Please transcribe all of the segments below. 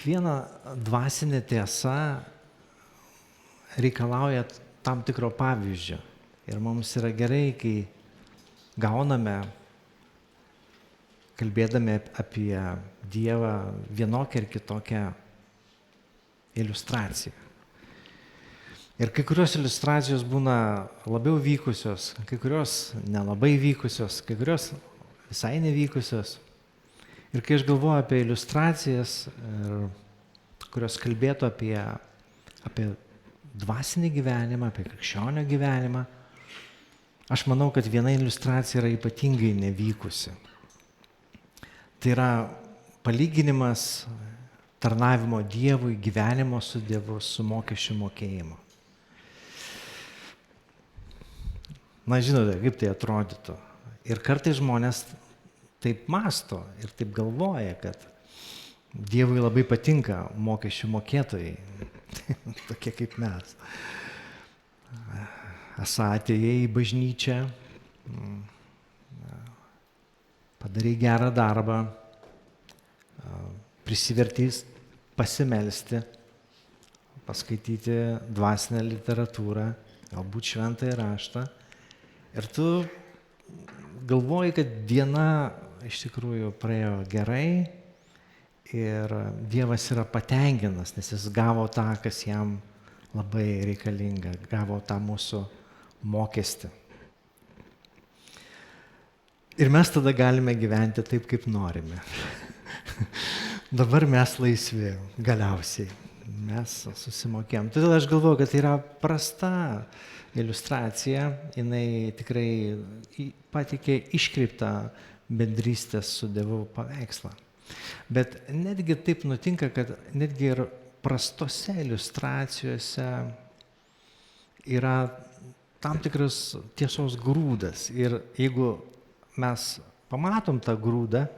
kiekviena dvasinė tiesa reikalauja tam tikro pavyzdžio. Ir mums yra gerai, kai gauname, kalbėdami apie Dievą, vienokią ir kitokią iliustraciją. Ir kai kurios iliustracijos būna labiau vykusios, kai kurios nelabai vykusios, kai kurios visai nevykusios. Ir kai aš galvoju apie iliustracijas, kurios kalbėtų apie dvasinį gyvenimą, apie krikščionio gyvenimą, aš manau, kad viena iliustracija yra ypatingai nevykusi. Tai yra palyginimas tarnavimo Dievui, gyvenimo su Dievu, su mokesčių mokėjimu. Na, žinote, kaip tai atrodytų. Ir kartais žmonės taip masto ir taip galvoja, kad Dievui labai patinka mokesčių mokėtojai, tokie kaip mes. Esą atėjai į bažnyčią, padarai gerą darbą, prisivertys pasimelsti, paskaityti dvasinę literatūrą, galbūt šventąjį raštą. Ir tu galvoji, kad diena iš tikrųjų praėjo gerai ir Dievas yra patenkintas, nes jis gavo tą, kas jam labai reikalinga, gavo tą mūsų mokestį. Ir mes tada galime gyventi taip, kaip norime. Dabar mes laisvi, galiausiai. Mes susimokėjom. Todėl aš galvoju, kad tai yra prasta iliustracija, jinai tikrai pateikė iškreiptą bendrystės su Dievu paveikslą. Bet netgi taip nutinka, kad netgi ir prastose iliustracijose yra tam tikras tiesos grūdas. Ir jeigu mes pamatom tą grūdą,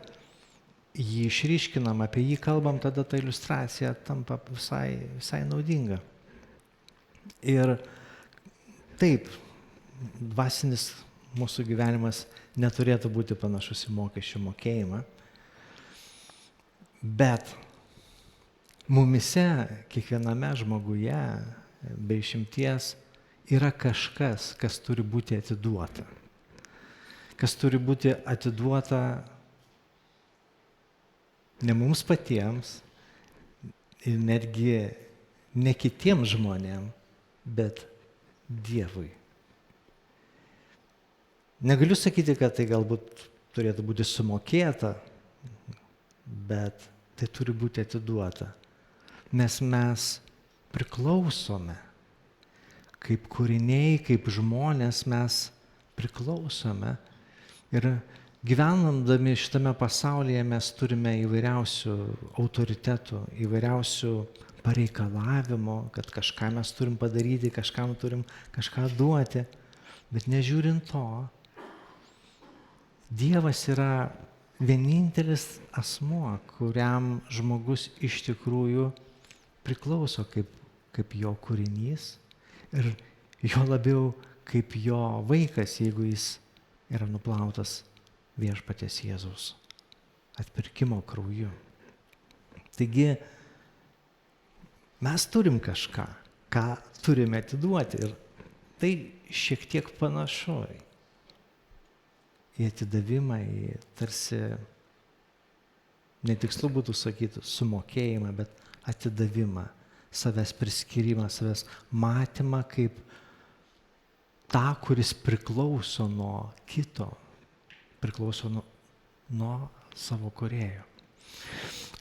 jį išryškinam, apie jį kalbam, tada ta iliustracija tampa visai naudinga. Ir taip, dvasinis mūsų gyvenimas neturėtų būti panašus į mokesčių mokėjimą, bet mumise, kiekviename žmoguje, be išimties, yra kažkas, kas turi būti atiduota. Kas turi būti atiduota ne mums patiems ir netgi ne kitiems žmonėms, bet Dievui. Negaliu sakyti, kad tai galbūt turėtų būti sumokėta, bet tai turi būti atiduota, nes mes priklausome. Kaip kūriniai, kaip žmonės mes priklausome ir gyvenandami šitame pasaulyje mes turime įvairiausių autoritetų, įvairiausių pareikalavimų, kad kažką mes turim padaryti, kažkam turim kažką duoti, bet nežiūrint to, Dievas yra vienintelis asmuo, kuriam žmogus iš tikrųjų priklauso kaip jo kūrinys ir jo labiau kaip jo vaikas, jeigu jis yra nuplautas viešpaties Jėzaus atpirkimo krauju. Taigi mes turim kažką, ką turime atiduoti ir tai šiek tiek panašu į atidavimą, į tarsi, netikslu būtų sakyti, sumokėjimą, bet atidavimą, savęs priskyrimą, savęs matymą kaip tą, kuris priklauso nuo kito, priklauso nuo savo kūrėjo.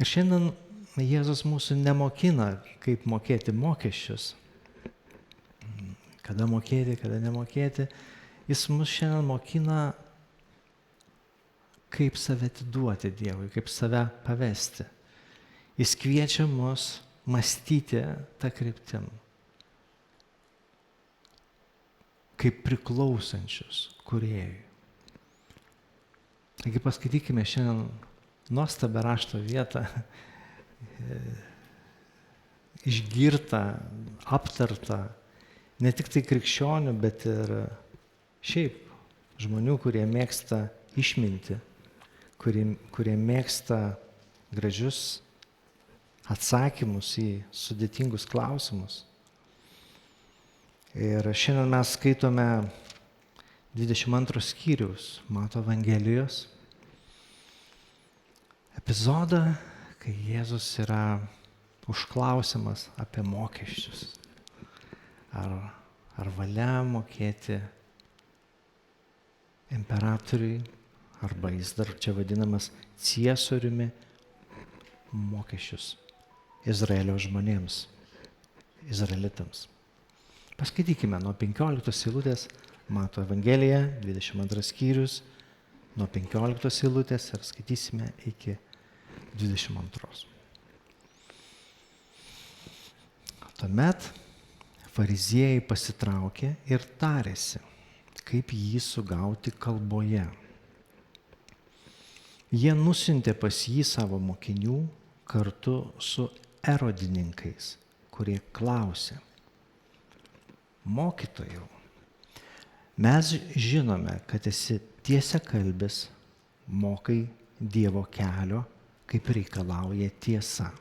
Ir šiandien Jėzus mūsų nemokina, kaip mokėti mokesčius, kada mokėti, kada nemokėti. Jis mus šiandien mokina, kaip save atiduoti Dievui, kaip save pavesti. Jis kviečia mus mąstyti tą kryptim, kaip priklausančius kūrėjui. Taigi paskaitykime šiandien nuostabią rašto vietą, išgirtą, aptartą, ne tik tai krikščionių, bet ir šiaip žmonių, kurie mėgsta išmintį, kurie mėgsta gražius atsakymus į sudėtingus klausimus. Ir šiandien mes skaitome 22 skyriaus Mato Evangelijos epizodą, kai Jėzus yra užklausiamas apie mokesčius. Ar valia mokėti imperatoriui, arba jis dar čia vadinamas ciesoriumi, mokesčius Izraelio žmonėms, izraelitams. Paskaitykime nuo 15 eilutės, Mato Evangelija, 22 skyrius, nuo 15 eilutės ir skaitysime iki 22. Tuomet fariziejai pasitraukė ir tarėsi, kaip jį sugauti kalboje. Jie nusiuntė pas jį savo mokinių kartu su erodininkais, kurie klausė: Mokytojau, mes žinome, kad esi tiesiakalbis, mokai Dievo kelio, kaip reikalauja tiesa.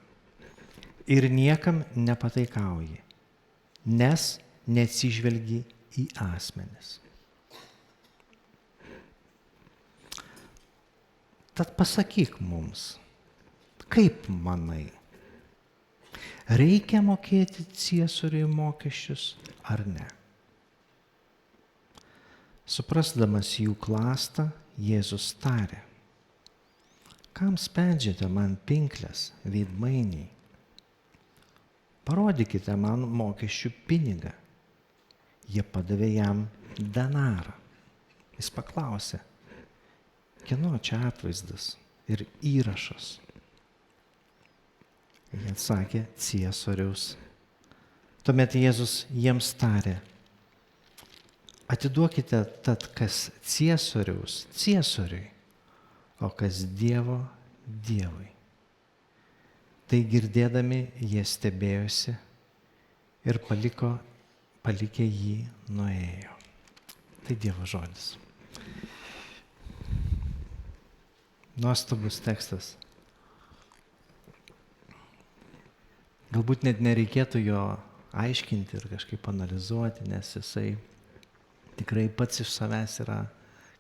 Ir niekam nepataikauji, nes neatsižvelgi į asmenis. Tad pasakyk mums, kaip manai, reikia mokėti ciesoriui mokesčius ar ne? Suprasdamas jų klastą, Jėzus tarė: Kam spendžiate man pinkles, veidmainiai? Parodykite man mokesčių pinigą. Jie padavė jam denarą. Jis paklausė: Kieno čia atvaizdas ir įrašas? Jie atsakė: Ciesoriaus. Tuomet Jėzus jiems tarė: Atiduokite tad kas ciesoriaus ciesoriui, o kas Dievo Dievui. Tai girdėdami jie stebėjosi ir palikę jį nuėjo. Tai Dievo žodis. Nuostabus tekstas. Galbūt net nereikėtų jo aiškinti ir kažkaip analizuoti, nes jisai tikrai pats iš savęs yra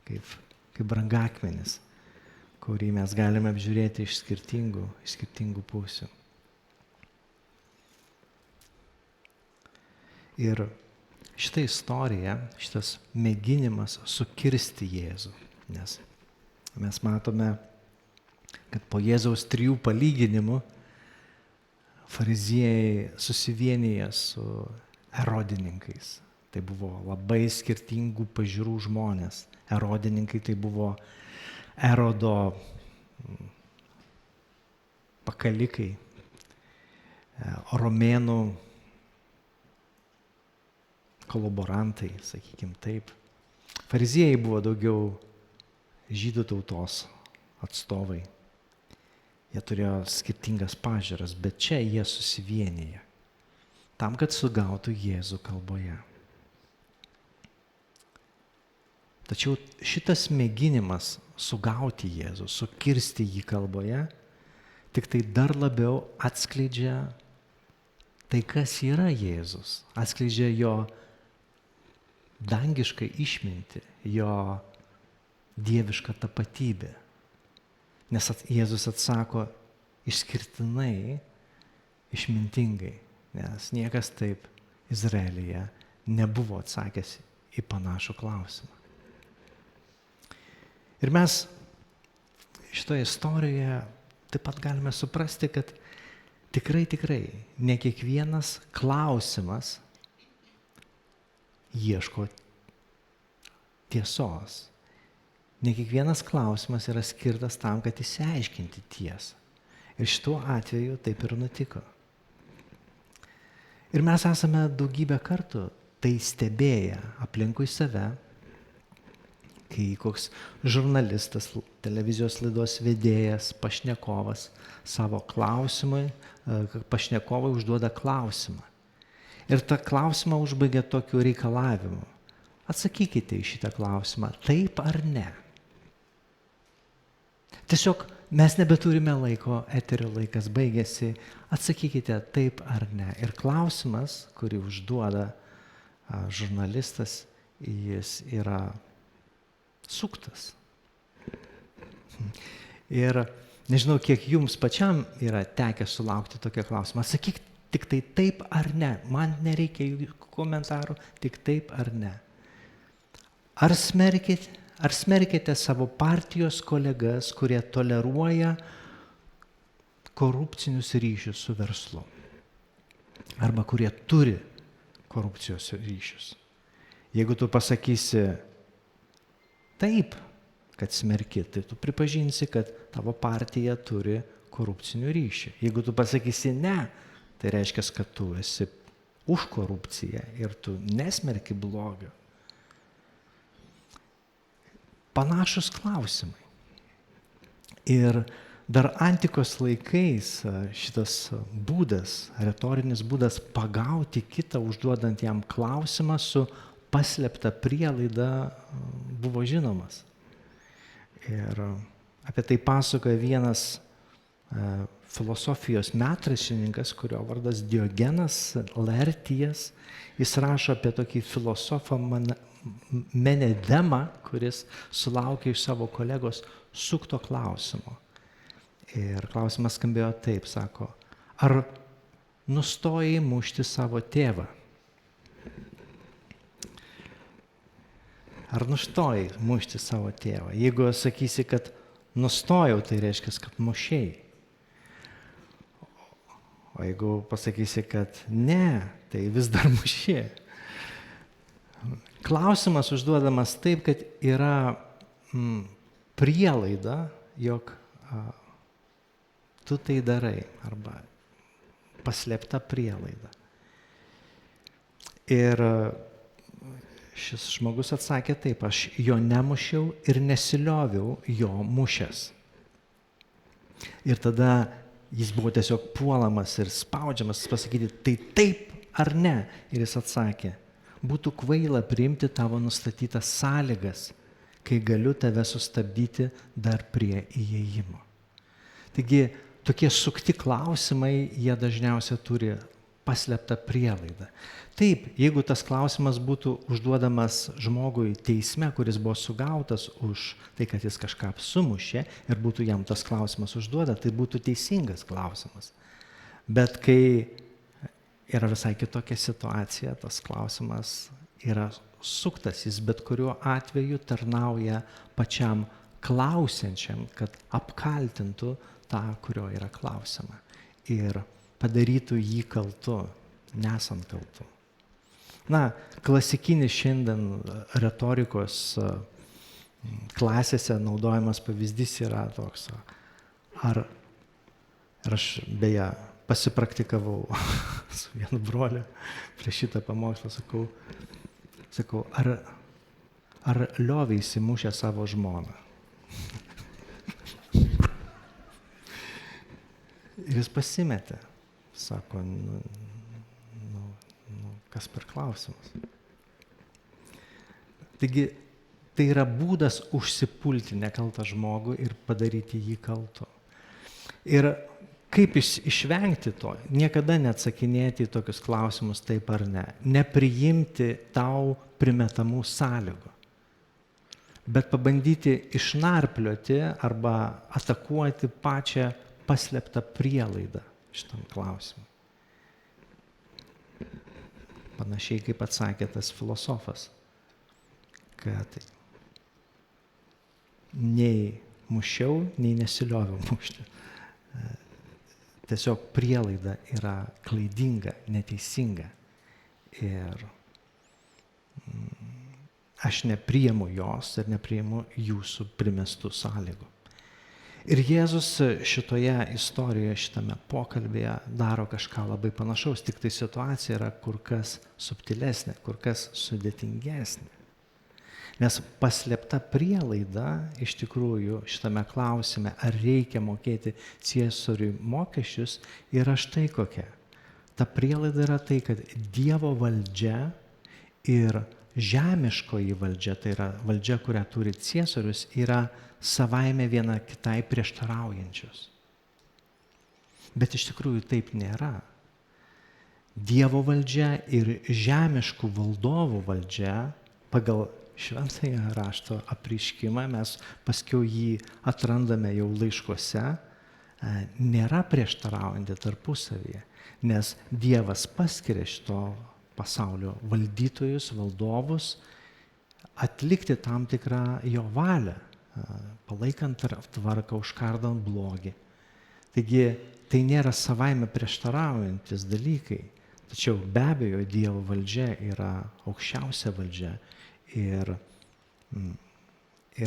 kaip brangakmenis, kurį mes galime apžiūrėti iš skirtingų pusių. Ir šitą istoriją, šitas mėginimas sukirsti Jėzų, nes mes matome, kad po Jėzaus 3 palyginimų fariziejai susivienyje su erodininkais. Tai buvo labai skirtingų pažiūrų žmonės. Erodininkai tai buvo Erodo pakalikai, romėnų kolaborantai, sakykim taip. Fariziejai buvo daugiau žydų tautos atstovai. Jie turėjo skirtingas pažiūras, bet čia jie susivienyje tam, kad sugautų Jėzų kalboje. Tačiau šitas mėginimas sugauti Jėzų, sukirsti jį kalboje, tik tai dar labiau atskleidžia tai, kas yra Jėzus, atskleidžia jo dangišką išmintį, jo dievišką tapatybę. Nes Jėzus atsako išskirtinai, išmintingai, nes niekas taip Izraelyje nebuvo atsakęs į panašų klausimą. Ir mes šitoje istorijoje taip pat galime suprasti, kad tikrai ne kiekvienas klausimas ieško tiesos. Ne kiekvienas klausimas yra skirtas tam, kad išsiaiškinti tiesą. Ir šituo atveju taip ir nutiko. Ir mes esame daugybę kartų tai stebėję aplinkui save, kai koks žurnalistas, televizijos laidos vedėjas, pašnekovas savo klausimui, pašnekovai užduoda klausimą. Ir tą klausimą užbaigia tokiu reikalavimu: atsakykite į šitą klausimą, taip ar ne. Tiesiog mes nebeturime laiko, eterio laikas baigėsi. Atsakykite taip ar ne. Ir klausimas, kurį užduoda žurnalistas, jis yra suktas. Ir nežinau, kiek jums pačiam yra tekę sulaukti tokio klausimo. Atsakyk tik tai taip ar ne. Man nereikia jų komentarų, tik taip ar ne. Ar smerkite savo partijos kolegas, kurie toleruoja korupcinius ryšius su verslu? Arba kurie turi korupcijos ryšius? Jeigu tu pasakysi taip, kad smerki, tai tu pripažinsi, kad tavo partija turi korupcinių ryšių. Jeigu tu pasakysi ne, tai reiškia, kad tu esi už korupciją ir tu nesmerki blogio. Panašus klausimai. Ir dar antikos laikais šitas būdas, retorinis būdas pagauti kitą, užduodant jam klausimą su paslėpta prielaida, buvo žinomas. Ir apie tai pasakoja vienas filosofijos metraštininkas, kurio vardas Diogenas Laertijas. Jis rašo apie tokį filosofą Menedemą, kuris sulaukė iš savo kolegos sukto klausimo. Ir klausimas skambėjo taip, sako, ar nustojai mušti savo tėvą? Ar nustojai mušti savo tėvą? Jeigu sakysi, kad nustojau, tai reiškia, kad mušėjai. O jeigu pasakysi, kad ne, tai vis dar mušė. Klausimas užduodamas taip, kad yra prielaida, jog tu tai darai, arba paslėpta prielaida. Ir šis žmogus atsakė taip, aš jo nemušiau ir nesilioviau jo mušęs. Ir tada jis buvo tiesiog puolamas ir spaudžiamas pasakyti, tai taip ar ne. Ir jis atsakė, būtų kvaila priimti tavo nustatytas sąlygas, kai galiu tave sustabdyti dar prie įėjimo. Taigi, tokie sukti klausimai, jie dažniausiai turi paslėptą prielaidą. Taip, jeigu tas klausimas būtų užduodamas žmogui teisme, kuris buvo sugautas už tai, kad jis kažką sumušė ir būtų jam tas klausimas užduoda, tai būtų teisingas klausimas. Bet kai yra visai kitokia situacija, tas klausimas yra suktas, jis bet kuriuo atveju tarnauja pačiam klausiančiam, kad apkaltintų tą, kurio yra klausima. Ir padarytų jį kaltu, nesant kaltu. Na, klasikinis šiandien retorikos klasėse naudojamas pavyzdys yra toks. Ir aš beje pasipraktikavau su vienu broliu prieš šitą pamokslą, sakau, ar lioveisi mušę savo žmoną? Ir jis pasimetė. Sako, kas per klausimas. Taigi, tai yra būdas užsipulti nekaltą žmogų ir padaryti jį kaltu. Ir kaip išvengti to? Niekada neatsakinėti į tokius klausimus taip ar ne. Nepriimti tau primetamų sąlygų. Bet pabandyti išnarplioti arba atakuoti pačią paslėptą prielaidą šitam klausimui. Panašiai kaip atsakė tas filosofas, kad nei mušiau, nei nesilioviau mušti. Tiesiog prielaida yra klaidinga, neteisinga. Ir aš nepriimu jos ir nepriimu jūsų primestų sąlygų. Ir Jėzus šitoje istorijoje, šitame pokalbėje daro kažką labai panašaus, tik tai situacija yra kur kas subtilesnė, kur kas sudėtingesnė. Nes paslėpta prielaida iš tikrųjų šitame klausime, ar reikia mokėti Ciesoriui mokesčius, yra štai kokia. Ta prielaida yra tai, kad Dievo valdžia ir žemiškoji valdžia, tai yra valdžia, kurią turi ciesorius, yra savaime viena kitai prieštaraujančios. Bet iš tikrųjų taip nėra. Dievo valdžia ir žemiškų valdovų valdžia pagal šventąją rašto apreiškimą, mes paskiau jį atrandame jau laiškuose, nėra prieštaraujanti tarpusavyje, nes Dievas paskiria šito pasaulio valdytojus, valdovus, atlikti tam tikrą jo valią, palaikant tvarką, užkardant blogį. Taigi tai nėra savaime prieštaraujantis dalykai, tačiau be abejo Dievo valdžia yra aukščiausia valdžia ir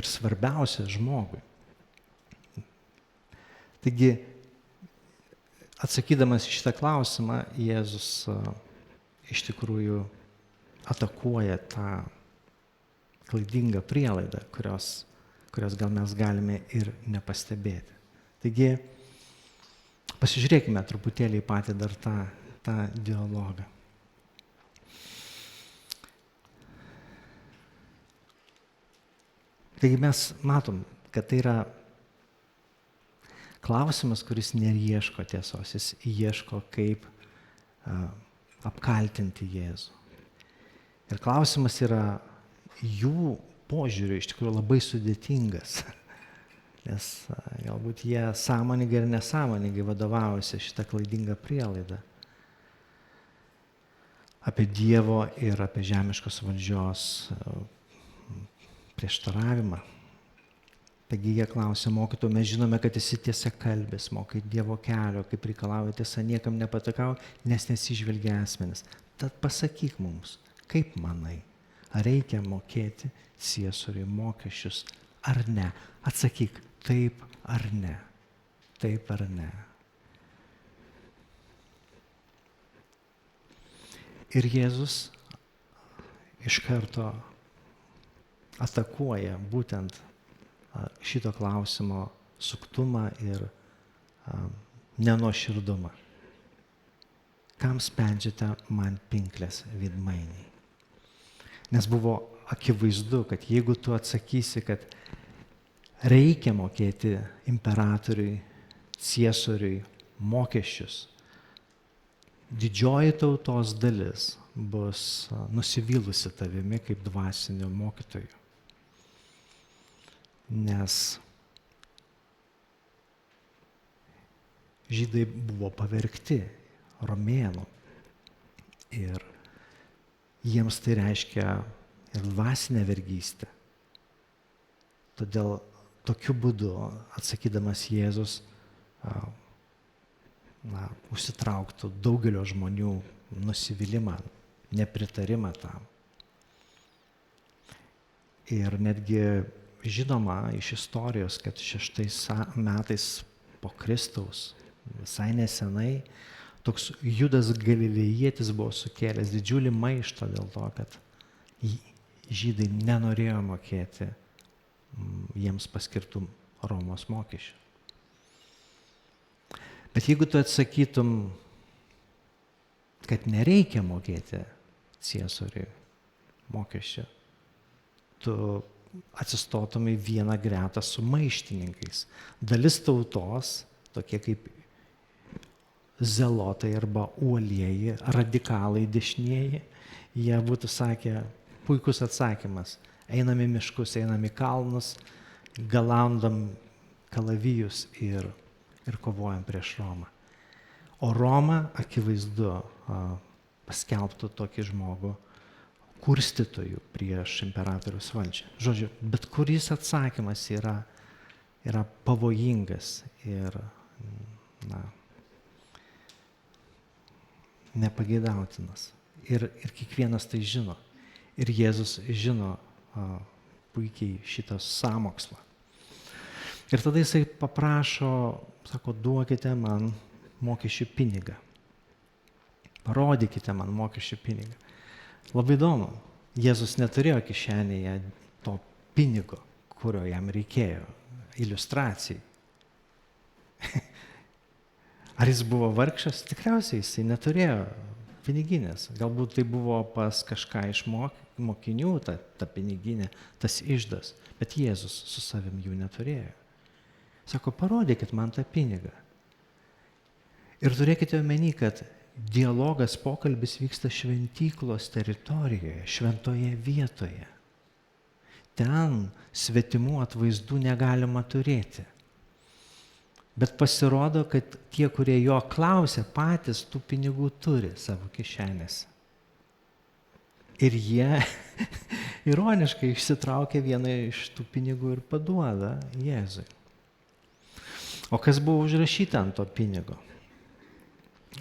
svarbiausia žmogui. Taigi, atsakydamas į šitą klausimą, Jėzus iš tikrųjų atakuoja tą klaidingą prielaidą, kurios gal mes galime ir nepastebėti. Taigi, pasižiūrėkime truputėlį į patį dar tą dialogą. Taigi mes matom, kad tai yra klausimas, kuris neieško tiesos, jis ieško kaip apkaltinti Jėzų. Ir klausimas yra jų požiūriu iš tikrųjų labai sudėtingas, nes galbūt jie sąmoningai ir nesąmoningai vadovaujasi šitą klaidingą prielaidą apie Dievo ir apie žemiškos valdžios prieštaravimą. Taigi jie klausia mokytojų, mes žinome, kad esi tiesiakalbis, mokai Dievo kelio, kaip reikalauja tiesa, niekam nepatikau, nes nesižvelgia asmenis. Tad pasakyk mums, kaip manai, ar reikia mokėti ciesoriui mokesčius ar ne? Atsakyk, taip ar ne? Taip ar ne? Ir Jėzus iš karto atakuoja būtent šito klausimo suktumą ir nenuoširdumą. Kam spendžiate man pinklės veidmainiai? Nes buvo akivaizdu, kad jeigu tu atsakysi, kad reikia mokėti imperatoriui, ciesoriui mokesčius, didžioji tautos dalis bus nusivylusi tavimi kaip dvasiniu mokytoju. Nes žydai buvo pavergti romėnų ir jiems tai reiškia ir dvasinę vergystę. Todėl tokiu būdu, atsakydamas Jėzus, užsitrauktų daugelio žmonių nusivylimą, nepritarimą tam. Ir netgi žinoma iš istorijos, kad 6 metais po Kristaus, visai nesenai, toks Judas Galilėjietis buvo sukėlęs didžiulį maištą dėl to, kad žydai nenorėjo mokėti jiems paskirtų Romos mokesčių. Bet jeigu tu atsakytum, kad nereikia mokėti ciesoriui mokesčių, tu atsistotum į vieną gretą su maištininkais. Dalis tautos, tokie kaip zelotai arba uolieji, radikalai dešinieji, jie būtų sakę, puikus atsakymas, einam į miškus, einam į kalnus, galandam kalavijus ir kovojam prieš Romą. O Roma, akivaizdu, paskelbtų tokį žmogų kurstytojų prieš imperatoriaus valdžią. Žodžiu, bet kuris atsakymas yra pavojingas ir nepageidautinas. Ir kiekvienas tai žino. Ir Jėzus žino puikiai šitą sąmokslą. Ir tada jisai paprašo, sako, duokite man mokesčių pinigą. Parodykite man mokesčių pinigą. Labai įdomu, Jėzus neturėjo kišenėje to pinigo, kurio jam reikėjo, iliustracijai. Ar jis buvo vargšas? Tikriausiai jisai neturėjo piniginės. Galbūt tai buvo pas kažką iš mokinių, ta piniginė, tas iždas, bet Jėzus su savim jų neturėjo. Sako, parodykit man tą pinigą. Ir turėkite omeny, kad dialogas, pokalbis vyksta šventyklos teritorijoje, šventoje vietoje. Ten svetimų atvaizdų negalima turėti. Bet pasirodo, kad tie, kurie jo klausia, patys tų pinigų turi savo kišenėse. Ir jie ironiškai išsitraukia vieną iš tų pinigų ir paduoda Jėzui. O kas buvo užrašyta ant to pinigo?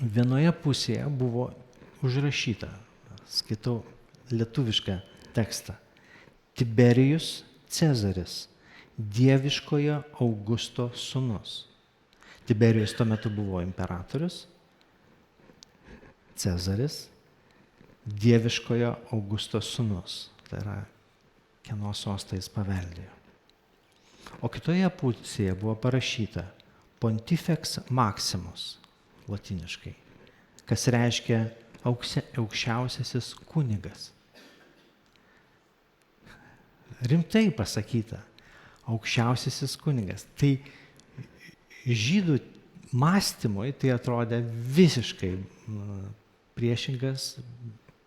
Vienoje pusėje buvo užrašyta, skaitau lietuvišką tekstą, Tiberijus Cezaris, dieviškojo Augusto sūnus. Tiberijus tuo metu buvo imperatorius, Cezaris, dieviškojo Augusto sūnus. Tai yra, kieno sostą jis paveldėjo. O kitoje pusėje buvo parašyta Pontifex Maximus, latiniškai, kas reiškia aukščiausiasis kunigas. Rimtai pasakyta, aukščiausiasis kunigas. Tai žydų mąstymui tai atrodė visiškai priešingas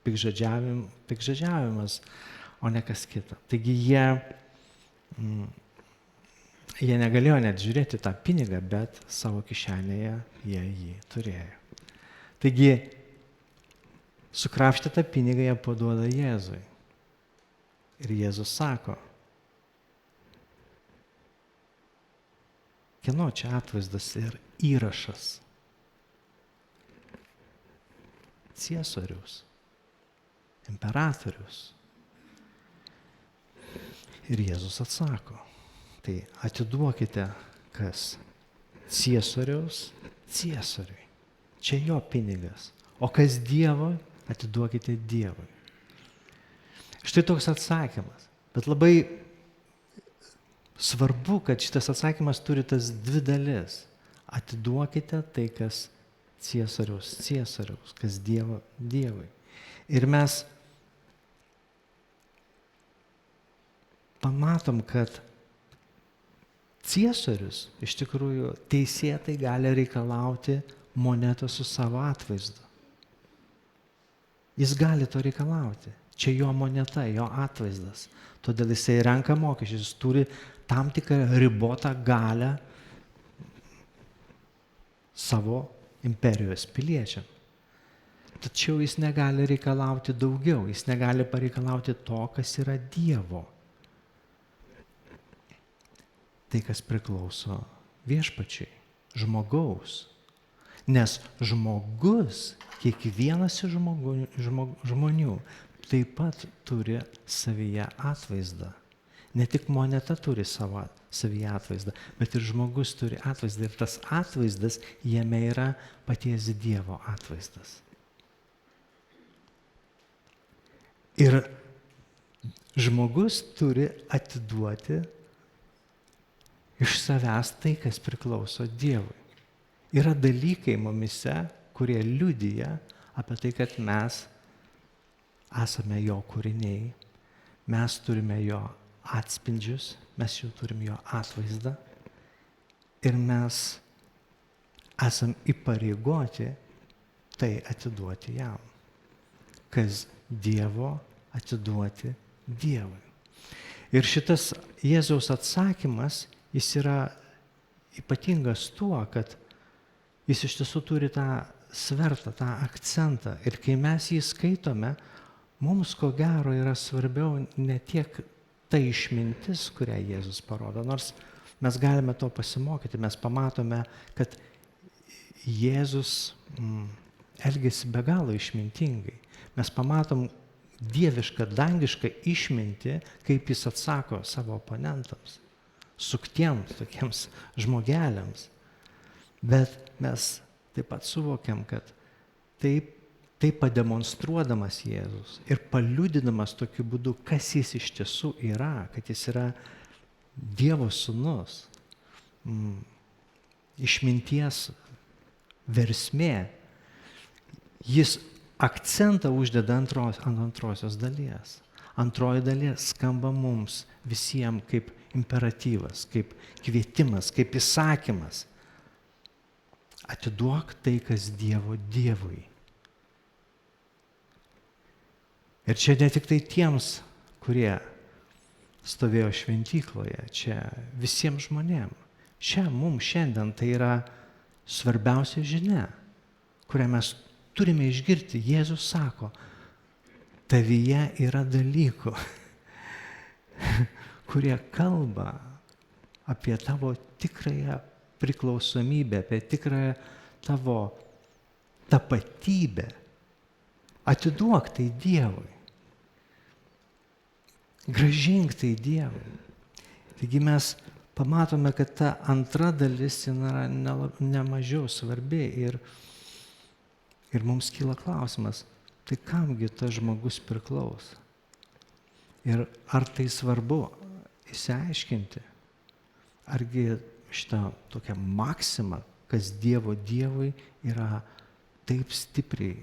pikžodžiavimas, o ne kas kita. Taigi jie negalėjo net žiūrėti tą pinigą, bet savo kišenėje jie jį turėjo. Taigi, sukrapštę tą pinigą jie paduoda Jėzui. Ir Jėzus sako, kieno čia atvaizdas ir įrašas? Ciesorius, imperatorius. Ir Jėzus atsako, tai atiduokite kas Ciesoriaus Ciesoriui. Čia jo pinigas. O kas Dievo, atiduokite Dievui. Štai toks atsakymas. Bet labai svarbu, kad šitas atsakymas turi tas dvi dalis. Atiduokite tai, kas Ciesoriaus Ciesoriaus, kas Dievo Dievui. Ir mes pamatom, kad Ciesorius iš tikrųjų teisėtai gali reikalauti monetą su savo atvaizdu. Jis gali to reikalauti. Čia jo moneta, jo atvaizdas. Todėl jisai renka mokesčius, jis turi tam tikrą ribotą galią savo imperijos piliečiam. Tačiau jis negali reikalauti daugiau, jis negali pareikalauti to, kas yra Dievo. Tai, kas priklauso viešpačiai, žmogaus. Nes žmogus, kiekvienas iš žmonių taip pat turi savyje atvaizdą. Ne tik moneta turi savyje atvaizdą, bet ir žmogus turi atvaizdą. Ir tas atvaizdas jame yra paties Dievo atvaizdas. Ir žmogus turi atiduoti iš savęs tai, kas priklauso Dievui. Yra dalykai mumise, kurie liudija apie tai, kad mes esame jo kūriniai, mes turime jo atspindžius, mes jau turim jo atvaizdą ir mes esam įpareigoti tai atiduoti jam. Kas Dievo, atiduoti Dievui. Ir šitas Jėzaus atsakymas, jis yra ypatingas tuo, kad jis iš tiesų turi tą svertą, tą akcentą. Ir kai mes jį skaitome, mums ko gero yra svarbiau ne tiek ta išmintis, kurią Jėzus parodo, nors mes galime to pasimokyti, mes pamatome, kad Jėzus elgiasi be galo išmintingai. Mes pamatom dievišką, dangišką išmintį, kaip jis atsako savo oponentams, suktiems, tokiems žmogeliams. Bet mes taip pat suvokiam, kad taip pademonstruodamas Jėzus ir paliudinamas tokiu būdu, kas jis iš tiesų yra, kad jis yra Dievo sūnus, išminties versmė, jis akcentą uždeda ant antrosios dalies. Antroji dalis skamba mums visiems kaip imperatyvas, kaip kvietimas, kaip įsakymas. Atiduok tai, kas Dievo Dievui. Ir čia ne tik tai tiems, kurie stovėjo šventykloje, čia visiems žmonėms. Čia mums šiandien tai yra svarbiausia žinia, kurią mes turime išgirti. Jėzus sako, tavyje yra dalykų, kurie kalba apie tavo tikrąją priklausomybę, apie tikrąją tavo tapatybę. Atiduok tai Dievui. Grąžink tai Dievui. Taigi mes pamatome, kad ta antra dalis yra nemažiau svarbi ir mums kyla klausimas, tai kamgi tas žmogus priklauso? Ir ar tai svarbu išsiaiškinti? Argi šitą tokią maksimą, kas Dievo Dievui yra taip stipriai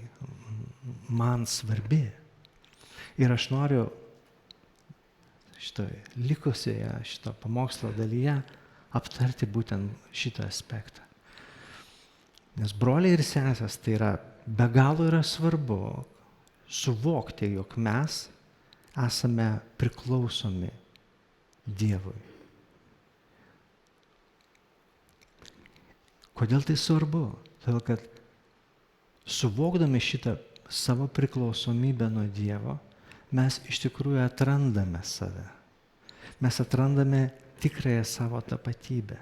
man svarbi. Ir aš noriu šito pamokslo dalyje aptarti būtent šitą aspektą. Nes broliai ir sesės, tai yra be galo yra svarbu suvokti, jog mes esame priklausomi Dievui. Kodėl tai svarbu? Todėl, kad suvokdami šitą savo priklausomybę nuo Dievo, mes iš tikrųjų atrandame save. Mes atrandame tikrąją savo tapatybę.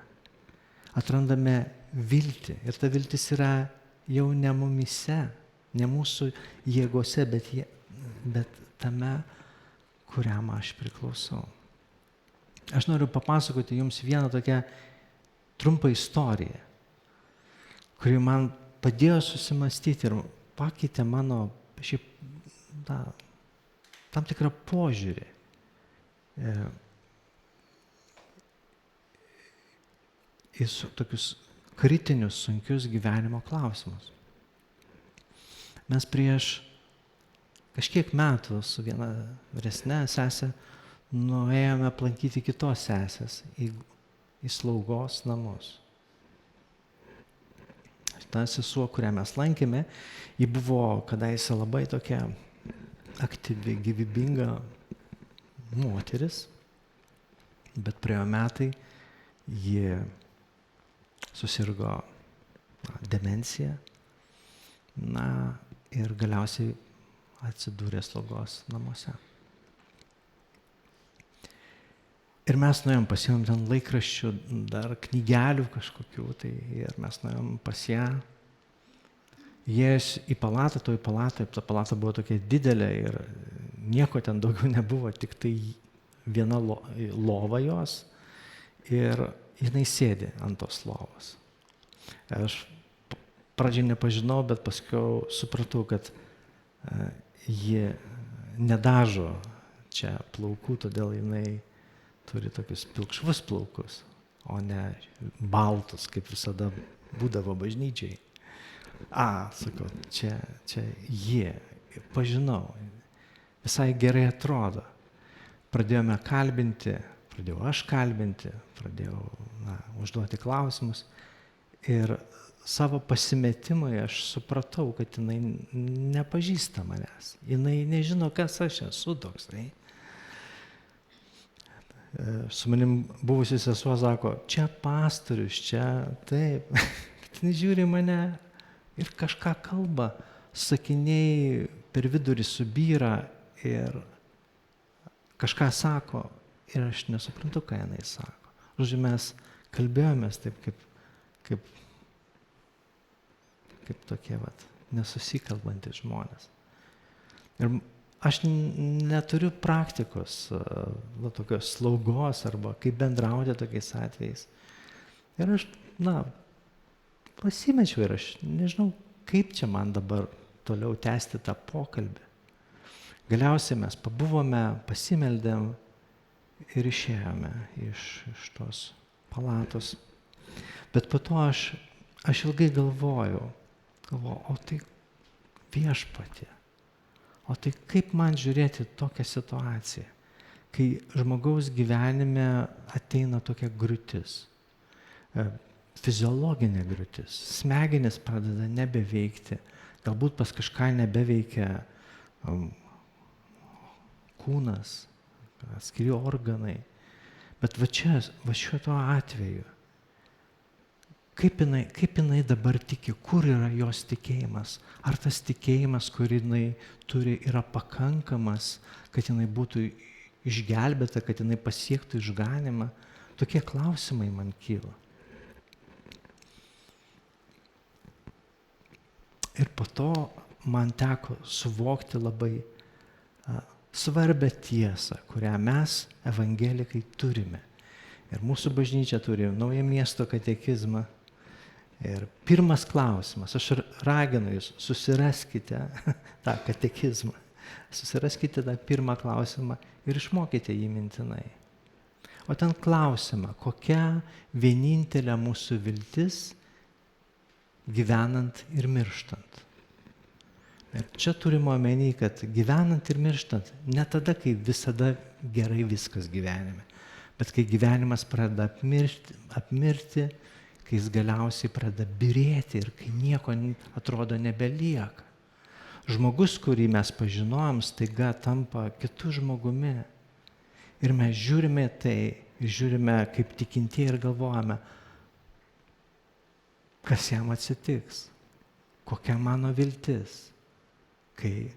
Atrandame viltį. Ir ta viltis yra jau ne mumyse, ne mūsų jėgose, bet tame, kuriam aš priklausau. Aš noriu papasakoti jums vieną tokią trumpą istoriją, kuri man padėjo susimastyti ir pakeitė mano tam tikrą požiūrį į tokius kritinius, sunkius gyvenimo klausimus. Mes prieš kažkiek metų su viena vyresne sese nuėjome aplankyti kitos sesės į slaugos namus. Ta sesuo, kurią mes lankėme, ji buvo kadaise labai tokia aktyvi, gyvybinga moteris, bet praėjo metai, ji susirgo demencija, ir galiausiai atsidūrė slaugos namuose. Ir mes nuėjom, pasiėmėm ten laikraščių, dar knygelių kažkokių, ir mes nuėjom pas ją. Įėjus į palatą, ta palata buvo tokia didelė ir nieko ten daugiau nebuvo, tik tai viena lova jos ir jinai sėdi ant tos lovos. Aš pradžiai nepažinau, bet paskui supratau, kad ji nedažo čia plaukų, todėl jinai turi tokius pilkšvus plaukus, o ne baltus, kaip visada būdavo bažnyčiai. Sakau, čia ji, pažinau, visai gerai atrodo. Pradėjau aš kalbinti, pradėjau užduoti klausimus ir savo pasimetimui aš supratau, kad jinai nepažįsta manęs. Jinai nežino, kas aš esu toksai. Su manim buvusi sesuo sako, čia pastorius, čia taip. Jis žiūri mane ir kažką kalba, sakiniai per vidurį subyra ir kažką sako ir aš nesuprantu, ką jinai sako. Žodžiu, mes kalbėjomės taip kaip tokie nesusikalbantys žmonės. Ir aš neturiu praktikos tokios slaugos arba kaip bendrauti tokiais atvejais. Ir aš, pasimečiau ir aš nežinau, kaip čia man dabar toliau tęsti tą pokalbį. Galiausiai mes pabuvome, pasimeldėm ir išėjome iš tos palatos. Bet po to aš ilgai galvojau, o tai Viešpatie. O tai kaip man žiūrėti tokią situaciją, kai žmogaus gyvenime ateina tokia griūtis, fiziologinė griūtis, smegenys pradeda nebeveikti, galbūt pas kažką nebeveikia kūnas, atskiri organai, bet va šito atveju, kaip jinai dabar tiki, kur yra jos tikėjimas, ar tas tikėjimas, kurį jinai turi, yra pakankamas, kad jinai būtų išgelbėta, kad jinai pasiektų išganimą. Tokie klausimai man kyla. Ir po to man teko suvokti labai svarbią tiesą, kurią mes, evangelikai, turime. Ir mūsų bažnyčia turi Naują Miesto katekizmą. Ir pirmas klausimas, aš raginu jūs, susiraskite tą katekizmą, susiraskite tą pirmą klausimą ir išmokite jį mintinai. O ten klausimą, kokia vienintelė mūsų viltis gyvenant ir mirštant. Ir čia turime omeny, kad gyvenant ir mirštant, ne tada, kai visada gerai viskas gyvenime, bet kai gyvenimas pradeda apmirti, kai jis galiausiai pradeda byrėti ir kai nieko atrodo nebelieka. Žmogus, kurį mes pažinojom, staiga tampa kitu žmogumi. Ir mes žiūrime tai, žiūrime kaip tikintieji ir galvojame, kas jam atsitiks, kokia mano viltis, kai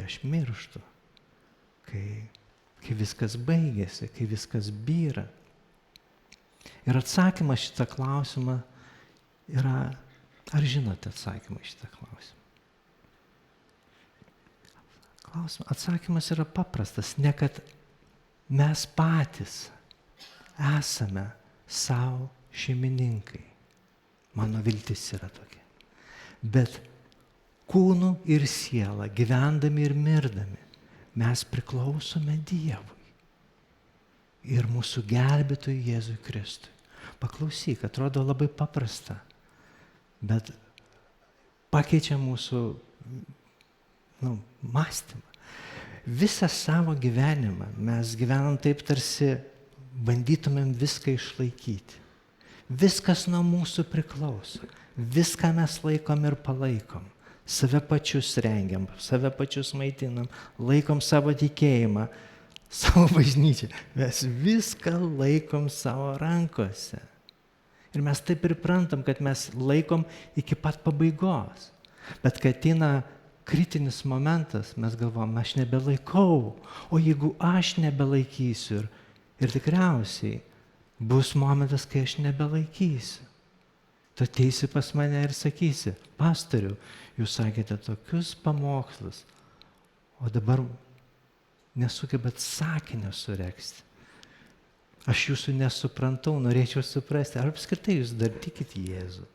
aš mirštu, kai viskas baigėsi, kai viskas byra. Ir atsakymas šitą klausimą yra, ar žinote atsakymą šitą klausimą? Atsakymas yra paprastas, ne kad mes patys esame savo šeimininkai. Mano viltis yra tokia. Bet kūnu ir siela, gyvendami ir mirdami, mes priklausome Dievui ir mūsų gelbėtojui Jėzui Kristui. Paklausyk, atrodo labai paprasta, bet pakeičia mūsų mąstymą. Visą savo gyvenimą mes gyvenam taip, tarsi bandytumėm viską išlaikyti. Viskas nuo mūsų priklauso. Viską mes laikom ir palaikom. Save pačius rengiam, save pačius maitinam, laikom savo tikėjimą, savo bažnyčią. Mes viską laikom savo rankose. Ir mes taip priprantam, kad mes laikom iki pat pabaigos. Bet kai ateina kritinis momentas, mes galvom, aš nebelaikau. O jeigu aš nebelaikysiu ir tikriausiai bus momentas, kai aš nebelaikysiu. Tu ateisi pas mane ir sakysi, pastoriau, jūs sakėte tokius pamokslus, o dabar nesugebat sakinio suregzti. Aš jūsų nesuprantau, norėčiau suprasti, ar apskritai jūs dar tikit Jėzų.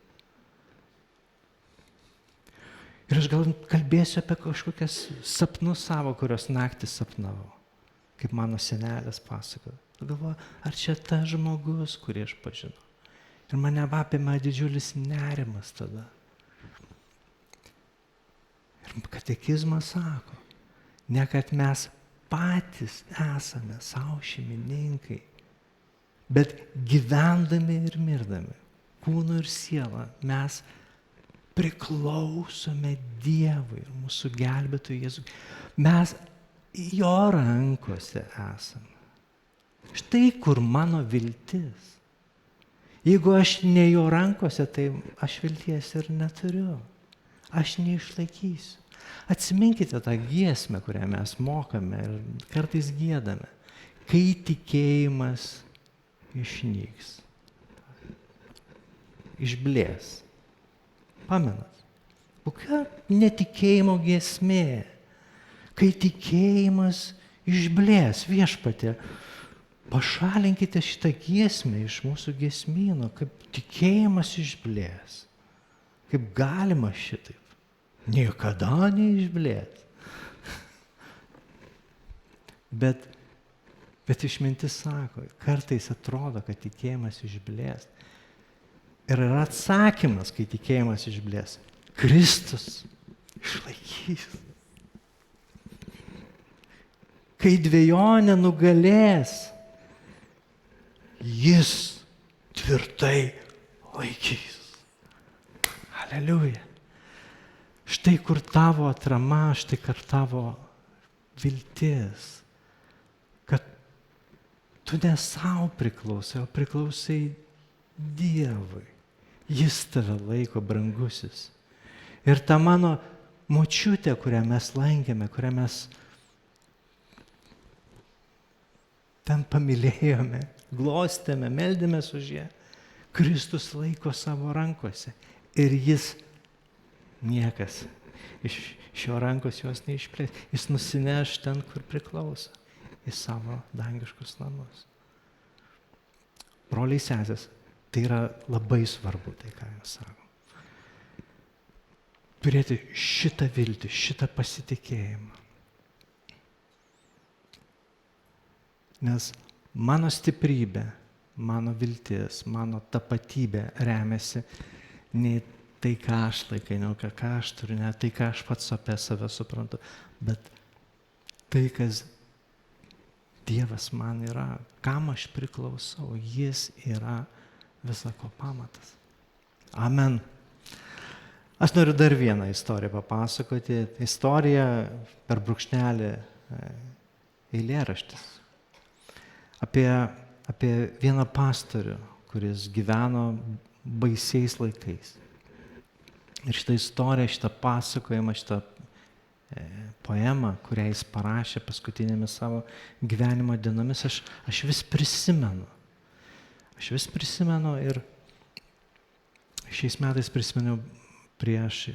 Ir aš gal kalbėsiu apie kažkokias sapnus savo, kurios naktį sapnavau, kaip mano senelis pasakojo. Galvoju, ar čia tas žmogus, kurį aš pažinau. Ir mane apima didžiulis nerimas tada. Ir katekizmas sako, ne kad mes patys esame savo šeimininkai, bet gyvendami ir mirdami, kūnu ir siela, mes priklausome Dievui ir mūsų gelbėtojui Jėzui. Mes jo rankose esame. Štai kur mano viltis. Jeigu aš ne jo rankose, tai aš vilties ir neturiu. Aš neišlaikysiu. Atsiminkite tą giesmę, kurią mes mokame ir kartais giedame. Kai tikėjimas išnyks. Išblės. Pamenat? Kokia netikėjimo giesmė. Kai tikėjimas išblės, Viešpatie, pašalinkite šitą giesmę iš mūsų giesmyno, kaip tikėjimas išblės. Kaip galima šitaip. Niekada neišblės. Bet išmintis sako, kartais atrodo, kad tikėjimas išblės. Ir yra atsakymas, kai tikėjimas išblės. Kristus išlaikys. Kai dvejonė nugalės, jis tvirtai laikys. Aleliuja. Štai kur tavo atrama, štai kur tavo viltis, kad tu ne savo priklausai, o priklausai Dievui. Jis tave laiko, brangusis. Ir ta mano močiutė, kurią mes lankėme, kurią mes ten pamylėjome, glostėme, meldėmės už ją, Kristus laiko savo rankose. Ir jis niekas iš šio rankos jos neišplės. Jis nusineš ten, kur priklauso, į savo dangiškus namus. Broliai, sesės, tai yra labai svarbu, tai ką jūs sako. Turėti šitą viltį, šitą pasitikėjimą. Nes mano stiprybė, mano viltis, mano tapatybė remiasi ne tai, ką aš laikai, ne ką aš turiu, ne tai, ką aš pats apie save suprantu, bet tai, kas Dievas man yra, kam aš priklausau, jis yra visako pamatas. Amen. Aš noriu dar vieną istoriją papasakoti. Istorija per brūkšnelį eilėraštis. Apie vieną pastorių, kuris gyveno baisiais laikais. Ir šitą istoriją, šitą pasakojimą, šitą poemą, kurią jis parašė paskutinėmis savo gyvenimo dienomis, aš vis prisimenu. Aš vis prisimenu ir šiais metais prisimenu prieš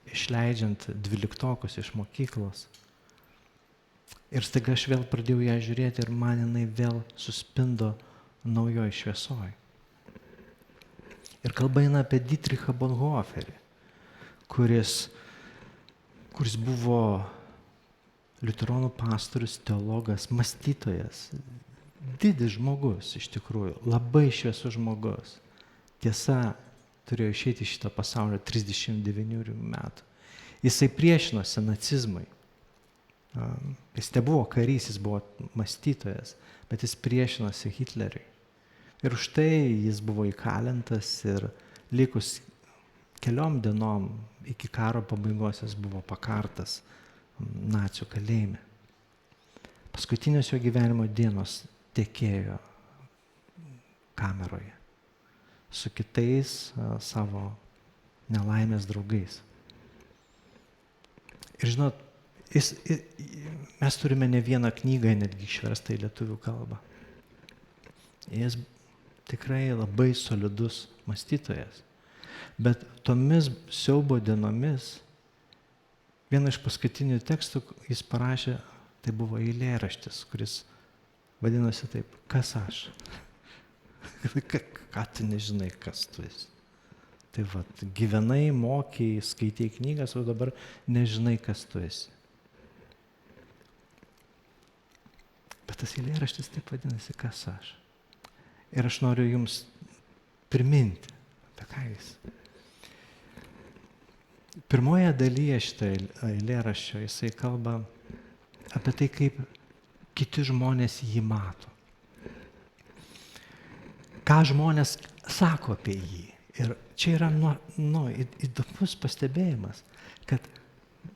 išleidžiant 12-okus iš mokyklos. Ir staiga aš vėl pradėjau ją žiūrėti ir man jinai vėl suspindo naujoj šviesoj. Ir kalba eina apie Dietrichą Bonhoefferį, kuris buvo liuteronų pastorius, teologas, mąstytojas, didis žmogus iš tikrųjų, labai šviesus žmogus. Tiesa, turėjo išeiti iš šito pasaulio 39 metų. Jisai priešinosi nacizmui. Jis nebuvo karys, jis buvo mąstytojas, bet jis priešinosi Hitleriui. Ir už tai jis buvo įkalintas ir likus keliom dienom iki karo pabaigos jis buvo pakartas nacių kalėjime. Paskutinės jo gyvenimo dienos tekėjo kameroje su kitais savo nelaimės draugais. Ir žinot, mes turime ne vieną knygą, netgi išverstą į lietuvių kalbą. Jis tikrai labai solidus mąstytojas. Bet tomis siaubo dienomis, vieną iš paskutinių tekstų jis parašė, tai buvo eilėraštis, kuris vadinosi taip, kas aš? Ką tu nežinai, kas tu esi? Tai vat, gyvenai, mokėjai, skaitėjai knygas, o dabar nežinai, kas tu esi. Bet tas eilėraštis taip vadinasi, kas aš? Ir aš noriu jums priminti, apie ką jis. Pirmoje dalyje šito eilėraščio jisai kalba apie tai, kaip kiti žmonės jį mato. Ką žmonės sako apie jį. Ir čia yra įdomus pastebėjimas, kad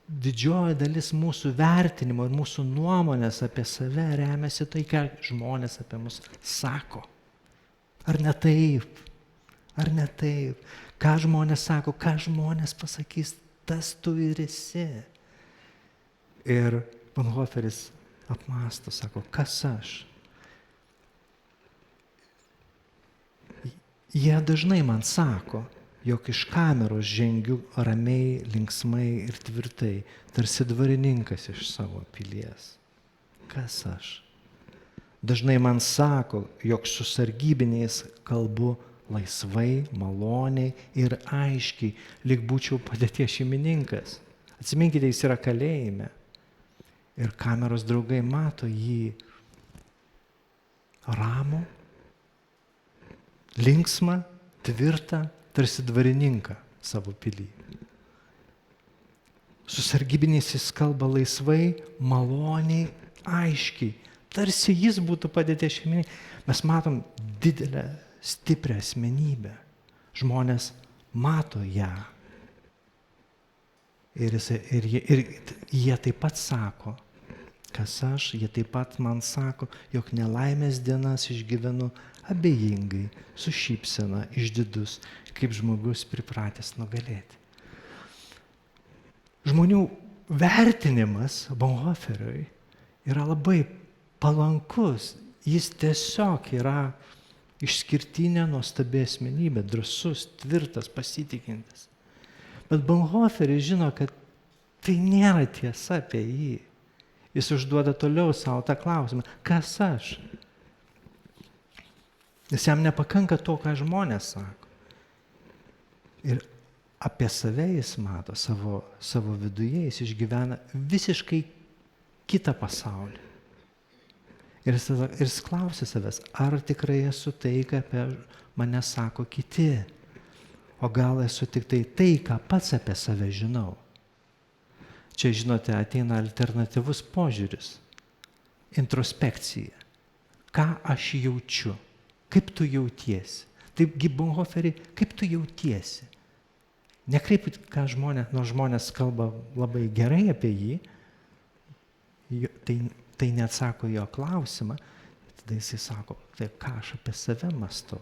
didžioji dalis mūsų vertinimo ir mūsų nuomonės apie save remiasi tai, ką žmonės apie mus sako. Ar ne taip? Ar ne taip? Ką žmonės sako, ką žmonės pasakys, tas tu ir esi. Ir Bonhoefferis apmąsto, sako, kas aš? Jie dažnai man sako, jog iš kameros žengiu ramiai, linksmai ir tvirtai, tarsi dvarininkas iš savo pilies. Kas aš? Dažnai man sako, jog su sargybiniais kalbu laisvai, maloniai ir aiškiai, lyg būčiau padėties šeimininkas. Atsiminkite, jis yra kalėjime. Ir kameros draugai mato jį ramų, linksmą, tvirtą, tarsi dvarininką savo pilį. Su sargybiniais jis kalba laisvai, maloniai, aiškiai, tarsi jis būtų padėties šeimininkas. Mes matom didelę, stiprią asmenybę. Žmonės mato ją. Ir jie taip pat sako, kas aš, jie taip pat man sako, jog nelaimės dienas išgyvenu abejingai, su šypsena, išdidus, kaip žmogus pripratęs nugalėti. Žmonių vertinimas Bonhoefferiui yra labai palankus. Jis tiesiog yra išskirtinė, nuostabi asmenybė, drąsus, tvirtas, pasitikintis. Bet Bonhoefferis žino, kad tai nėra tiesa apie jį. Jis užduoda toliau savo tą klausimą, kas aš? Nes jam nepakanka to, ką žmonės sako. Ir apie save jis mato, savo viduje jis išgyvena visiškai kitą pasaulį. Ir jis klausia savęs, ar tikrai esu tai, ką apie mane sako kiti, o gal esu tik tai, ką pats apie save žinau. Čia, žinote, ateina alternatyvus požiūris, introspekcija. Ką aš jaučiu, kaip tu jautiesi. Taipgi, Bonhoefferi, kaip tu jautiesi. Nekreipit, ką žmonės, nors žmonės kalba labai gerai apie jį, tai neatsako jo klausimą, tada jisai sako, tai ką aš apie save mąstau.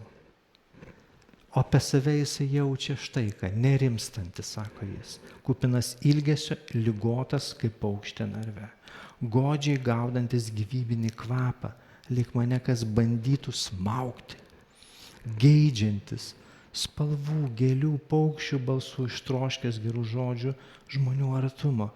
O apie save jisai jaučia štai ką, nerimstantis, sako jis, kupinas ilgesio, ligotas kaip paukštė narve, godžiai gaudantis gyvybinį kvapą, lyg mane kas bandytų smaugti, geidžiantis, spalvų, gėlių, paukščių balsų ištroškęs gerų žodžių, žmonių artumo,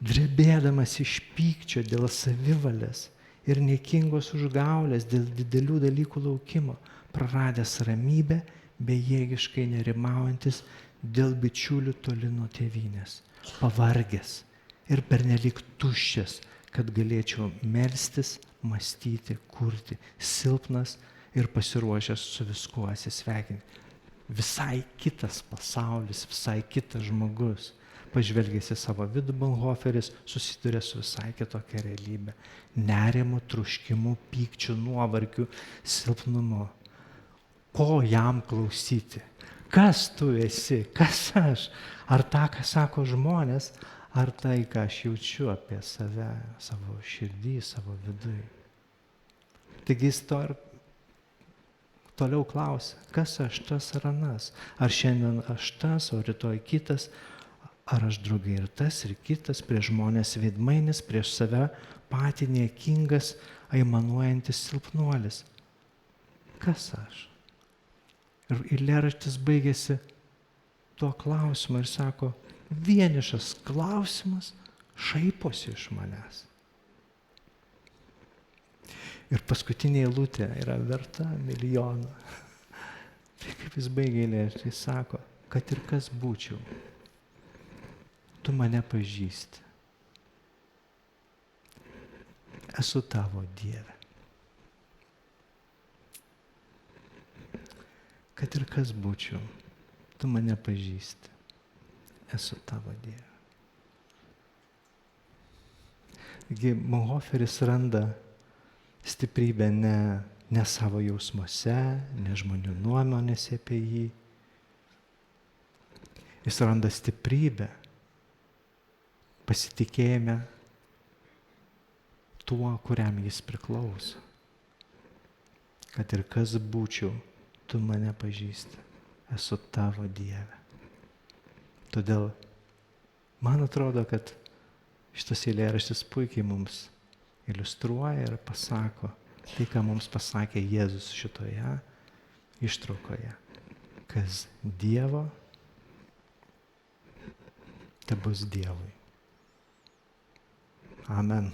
drebėdamas iš pykčio dėl savivalės ir niekingos užgaulės dėl didelių dalykų laukimo, praradęs ramybę, bejėgiškai nerimaujantis dėl bičiulių toli nuo tėvynės, pavargęs ir pernelyg tuščias, kad galėčiau melstis, mąstyti, kurti, silpnas ir pasiruošęs su viskuo atsisveikinti. Visai kitas pasaulis, visai kitas žmogus. Pažvelgęs į savo vidų, Bonhoefferis susiduria su visai kitokia realybė. Nerimu, troškimu, pykčiu, nuovargiu, silpnumu. Ko jam klausyti? Kas tu esi? Kas aš? Ar tą, ką sako žmonės, ar tai, ką aš jaučiu apie save, savo širdį, savo vidui? Taigi jis to ir toliau klausia, kas aš tas ar anas? Ar šiandien aš tas, o rytoj kitas? Ar aš draugai ir tas, ir kitas, prieš žmonės veidmainis, prieš save patį niekingas, aimanuojantis silpnuolis? Kas aš? Ir eilėraštis baigėsi tuo klausimu ir sako, vienišas klausimas šaiposi iš manęs. Ir paskutinė eilutė yra verta milijono. Tai kaip jis baigė eilėraštį, jis sako, kad ir kas būčiau, tu mane pažįsti. Esu tavo Dieve. Kad ir kas būčiau, tu mane pažįsti. Esu tavo Dieve. Taigi Bonhoefferis randa stiprybę ne savo jausmuose, ne žmonių nuomonėse apie jį. Jis randa stiprybę pasitikėjime tuo, kuriam jis priklauso. Kad ir kas būčiau, tu mane pažįsti. Esu tavo Dieve. Todėl man atrodo, kad šitas eilėraštis puikiai mums iliustruoja ir pasako tai, ką mums pasakė Jėzus šitoje ištraukoje. Kas Dievo, tebus Dievui. Amen.